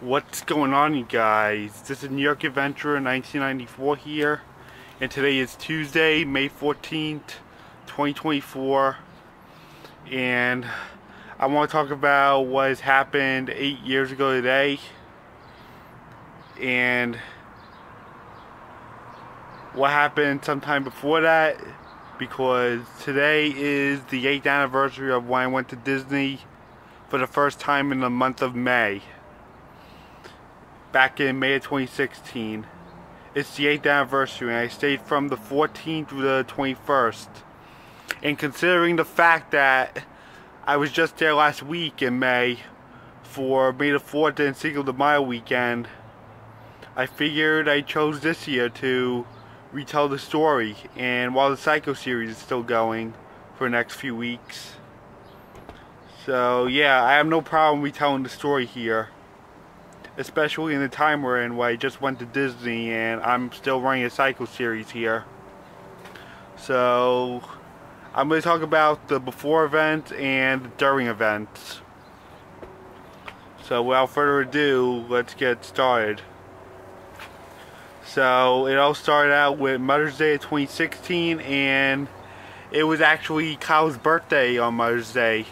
What's going on, you guys? This is New York Adventurer 1994 here, and today is Tuesday, May 14th, 2024, and I want to talk about what has happened 8 years ago today, and what happened sometime before that, because today is the 8th anniversary of when I went to Disney for the first time in the month of May. Back in May of 2016. It's the 8th anniversary, and I stayed from the 14th through the 21st. And considering the fact that I was just there last week in May for May the 4th and Cinco de Mayo weekend, I figured I chose this year to retell the story. And while the Psycho series is still going for the next few weeks. So yeah, I have no problem retelling the story here. Especially in the time we're in, where I just went to Disney and I'm still running a Psycho series here. So I'm going to talk about the before events and the during events. So without further ado, let's get started. So it all started out with Mother's Day of 2016, and it was actually Kyle's birthday on Mother's Day,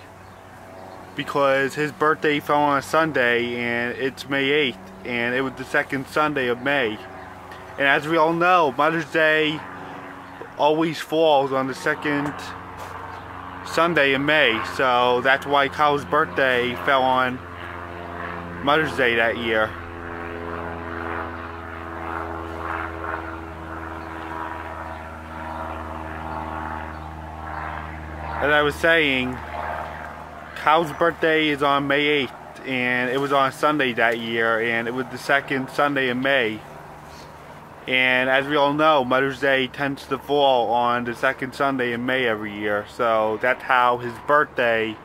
because his birthday fell on a Sunday, and it's May 8th, and it was the second Sunday of May. And as we all know, Mother's Day always falls on the second Sunday in May, so that's why Kyle's birthday fell on Mother's Day that year. As I was saying, Kyle's birthday is on May 8th, and it was on Sunday that year, and it was the second Sunday in May. And as we all know, Mother's Day tends to fall on the second Sunday in May every year, so that's how his birthday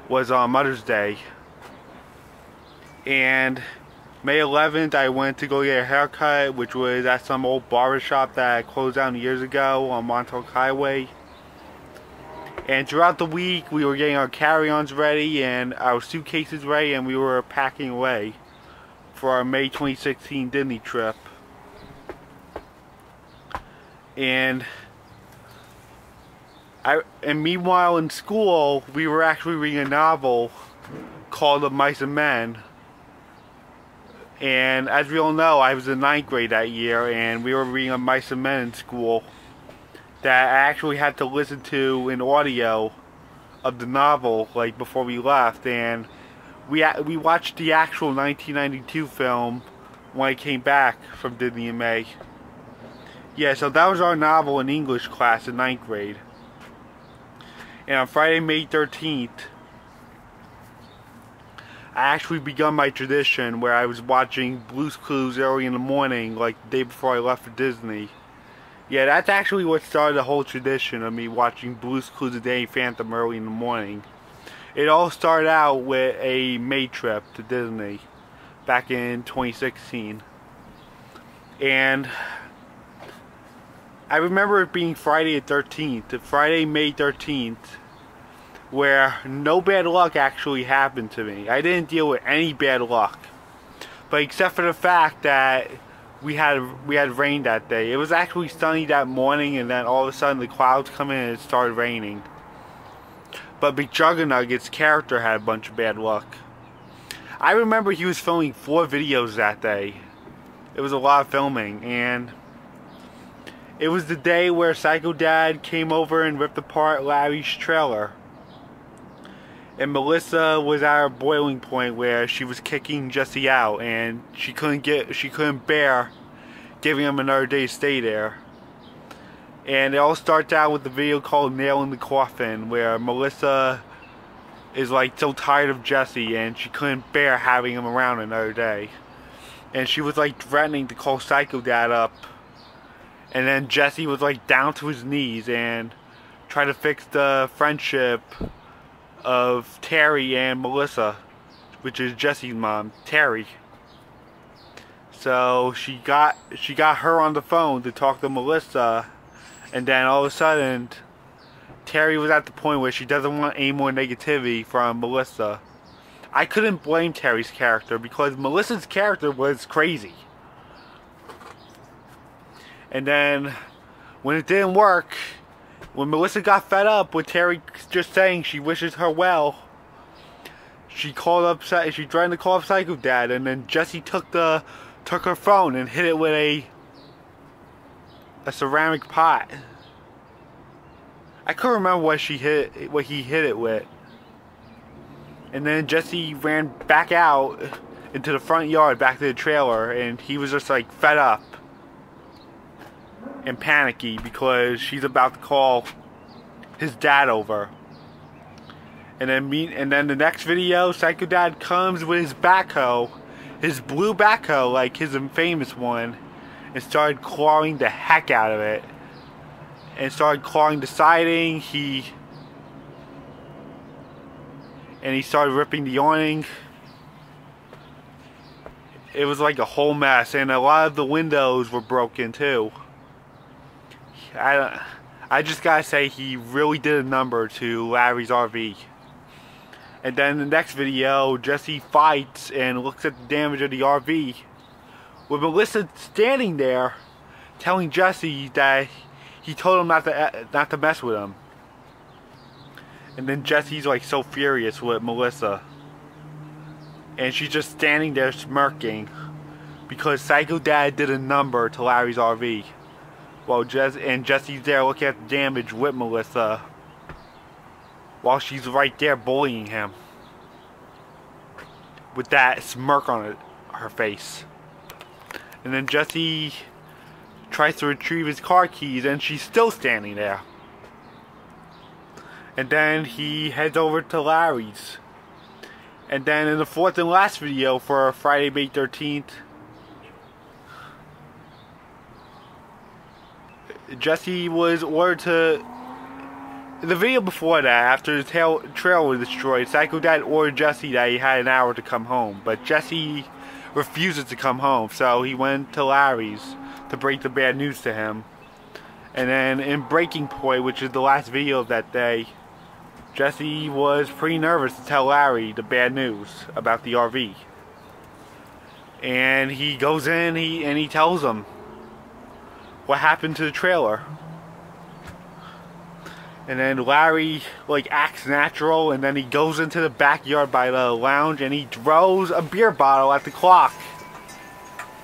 was on Mother's Day. And May 11th, I went to go get a haircut, which was at some old barbershop that closed down years ago on Montauk Highway. And throughout the week, we were getting our carry-ons ready and our suitcases ready, and we were packing away for our May 2016 Disney trip. And meanwhile in school, we were actually reading a novel called The Mice and Men. And as we all know, I was in 9th grade that year, and we were reading The Mice and Men in school, that I actually had to listen to an audio of the novel like before we left, and we watched the actual 1992 film when I came back from Disney in May. Yeah, so that was our novel in English class in 9th grade. And on Friday, May 13th, I actually begun my tradition where I was watching Blue's Clues early in the morning, like the day before I left for Disney. Yeah, that's actually what started the whole tradition of me watching Blue's Clues and Danny Phantom early in the morning. It all started out with a May trip to Disney back in 2016. And I remember it being Friday the 13th, Friday, May 13th, where no bad luck actually happened to me. I didn't deal with any bad luck. But except for the fact that we had rain that day. It was actually sunny that morning, and then all of a sudden the clouds come in and it started raining. But McJuggerNugget's character had a bunch of bad luck. I remember he was filming 4 videos that day. It was a lot of filming, and it was the day where Psycho Dad came over and ripped apart Larry's trailer. And Melissa was at her boiling point where she was kicking Jesse out, and she couldn't bear giving him another day to stay there. And it all starts out with the video called Nail in the Coffin, where Melissa is like so tired of Jesse and she couldn't bear having him around another day. And she was like threatening to call Psycho Dad up. And then Jesse was like down to his knees and trying to fix the friendship of Terry and Melissa, which is Jesse's mom, Terry. So she got her on the phone to talk to Melissa, and then all of a sudden Terry was at the point where she doesn't want any more negativity from Melissa. I couldn't blame Terry's character because Melissa's character was crazy. And then when it didn't work, when Melissa got fed up with Terry just saying she wishes her well, she tried to call up Psycho Dad, and then Jesse took her phone and hit it with a ceramic pot. I couldn't remember what he hit it with. And then Jesse ran back out into the front yard, back to the trailer, and he was just like fed up and panicky because she's about to call his dad over. And then the next video, Psycho Dad comes with his backhoe, his blue backhoe, like his famous one, and started clawing the heck out of it. And started clawing the siding. He started ripping the awning. It was like a whole mess, and a lot of the windows were broken too. I just gotta say, he really did a number to Larry's RV. And then the next video, Jesse fights and looks at the damage of the RV, with Melissa standing there telling Jesse that he told him not to mess with him. And then Jesse's like so furious with Melissa, and she's just standing there smirking because Psycho Dad did a number to Larry's RV. Well, Jesse's there looking at the damage with Melissa, while she's right there bullying him with that smirk on her face. And then Jesse tries to retrieve his car keys, and she's still standing there. And then he heads over to Larry's. And then in the fourth and last video for Friday, May 13th, Jesse was ordered to... In the video before that, after his trailer was destroyed, Psycho Dad ordered Jesse that he had an hour to come home. But Jesse refuses to come home, so he went to Larry's to break the bad news to him. And then in Breaking Point, which is the last video of that day, Jesse was pretty nervous to tell Larry the bad news about the RV. And he goes in and he tells him what happened to the trailer. And then Larry like acts natural, and then he goes into the backyard by the lounge and he throws a beer bottle at the clock,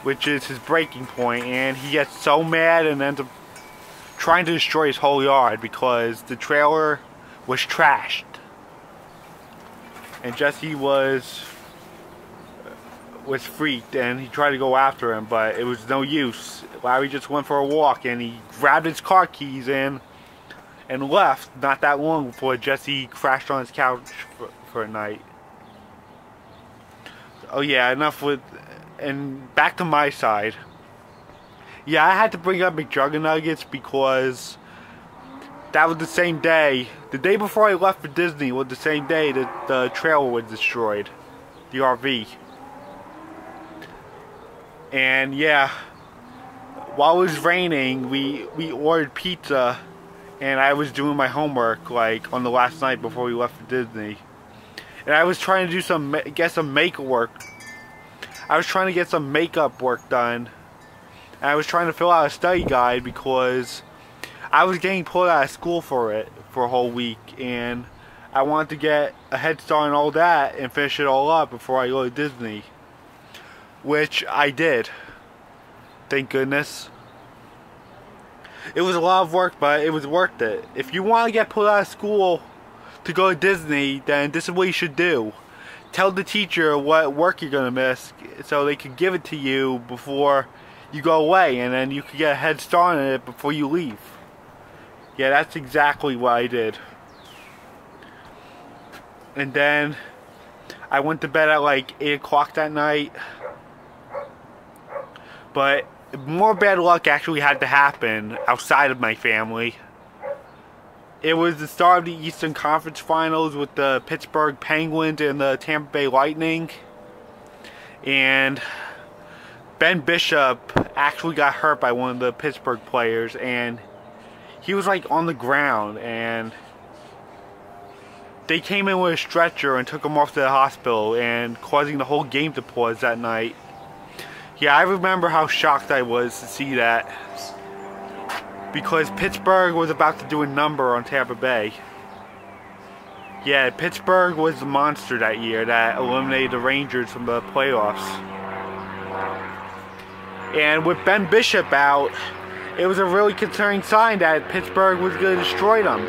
which is his breaking point, and he gets so mad and ends up trying to destroy his whole yard because the trailer was trashed. And Jesse was freaked, and he tried to go after him, but it was no use. Larry just went for a walk, and he grabbed his car keys and left not that long before Jesse crashed on his couch for a night. Oh yeah, enough with... And back to my side. Yeah, I had to bring up McJuggernuggets because that was the same day. The day before I left for Disney was the same day that the trailer was destroyed. The RV. And yeah, while it was raining, we ordered pizza, and I was doing my homework like on the last night before we left for Disney. And I was trying to do get some makeup work. I was trying to get some makeup work done. And I was trying to fill out a study guide because I was getting pulled out of school for a whole week, and I wanted to get a head start on all that and finish it all up before I go to Disney. Which I did. Thank goodness. It was a lot of work, but it was worth it. If you want to get pulled out of school to go to Disney, then this is what you should do. Tell the teacher what work you're going to miss so they can give it to you before you go away, and then you can get a head start on it before you leave. Yeah, that's exactly what I did. And then I went to bed at like 8 o'clock that night. But more bad luck actually had to happen outside of my family. It was the start of the Eastern Conference Finals with the Pittsburgh Penguins and the Tampa Bay Lightning. And Ben Bishop actually got hurt by one of the Pittsburgh players, and he was like on the ground, and they came in with a stretcher and took him off to the hospital, and causing the whole game to pause that night. Yeah, I remember how shocked I was to see that, because Pittsburgh was about to do a number on Tampa Bay. Yeah, Pittsburgh was the monster that year that eliminated the Rangers from the playoffs. And with Ben Bishop out, it was a really concerning sign that Pittsburgh was going to destroy them.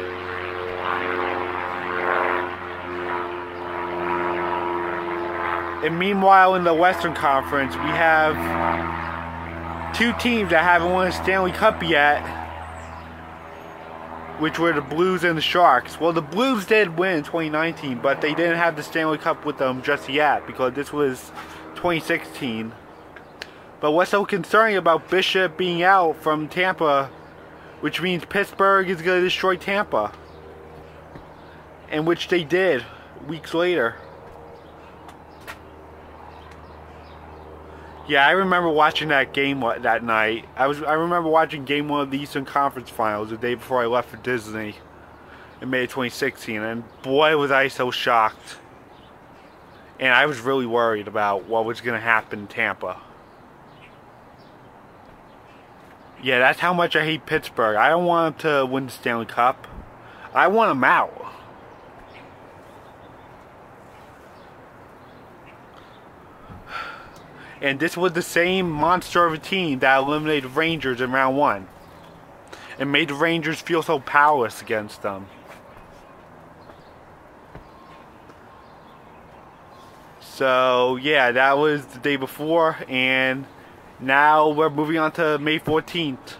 And meanwhile, in the Western Conference, we have two teams that haven't won a Stanley Cup yet, which were the Blues and the Sharks. Well, the Blues did win in 2019, but they didn't have the Stanley Cup with them just yet, because this was 2016. But what's so concerning about Bishop being out from Tampa, which means Pittsburgh is going to destroy Tampa, and which they did weeks later. Yeah, I remember watching that game that night. I remember watching Game 1 of the Eastern Conference Finals the day before I left for Disney in May of 2016, and boy was I so shocked. And I was really worried about what was going to happen in Tampa. Yeah, that's how much I hate Pittsburgh. I don't want them to win the Stanley Cup. I want them out. And this was the same monster of a team that eliminated Rangers in round 1. And made the Rangers feel so powerless against them. So, yeah, that was the day before, and now we're moving on to May 14th,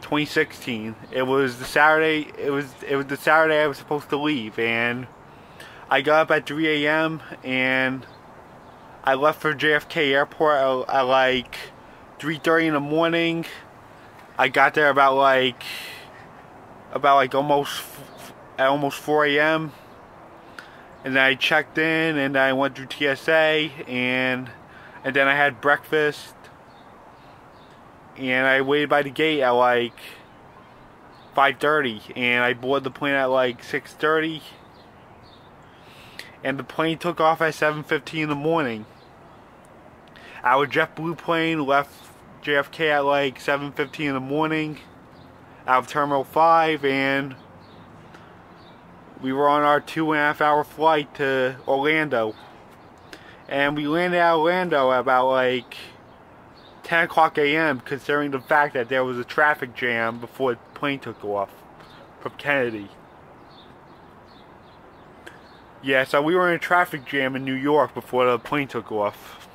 2016. It was the Saturday. It was the Saturday I was supposed to leave, and I got up at 3 a.m. and I left for JFK Airport at like 3:30 in the morning. I got there about almost 4 a.m. and then I checked in, and I went through TSA, and then I had breakfast. And I waited by the gate at like 5:30, and I boarded the plane at like 6:30, and the plane took off at 7:15 in the morning. Our JetBlue plane left JFK at like 7:15 in the morning out of Terminal 5, and we were on our 2.5 hour flight to Orlando. And we landed at Orlando at about like 10 o'clock a.m. considering the fact that there was a traffic jam before the plane took off from Kennedy. Yeah, so we were in a traffic jam in New York before the plane took off.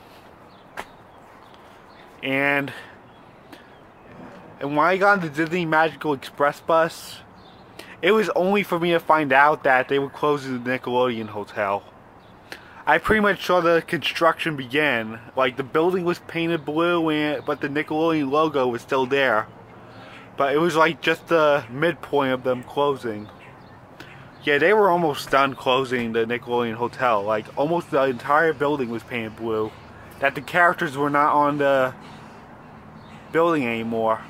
And when I got on the Disney Magical Express bus, it was only for me to find out that they were closing the Nickelodeon Hotel. I pretty much saw the construction begin. Like, the building was painted blue, but the Nickelodeon logo was still there. But it was like just the midpoint of them closing. Yeah, they were almost done closing the Nickelodeon Hotel. Like, almost the entire building was painted blue. That the characters were not on the building anymore.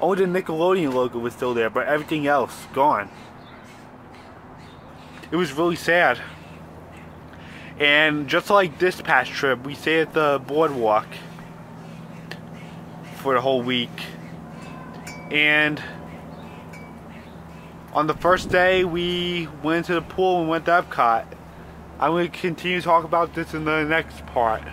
Only the Nickelodeon logo was still there, but everything else gone. It was really sad. And just like this past trip, we stayed at the boardwalk for the whole week. And on the first day, we went to the pool and went to Epcot. I'm going to continue to talk about this in the next part.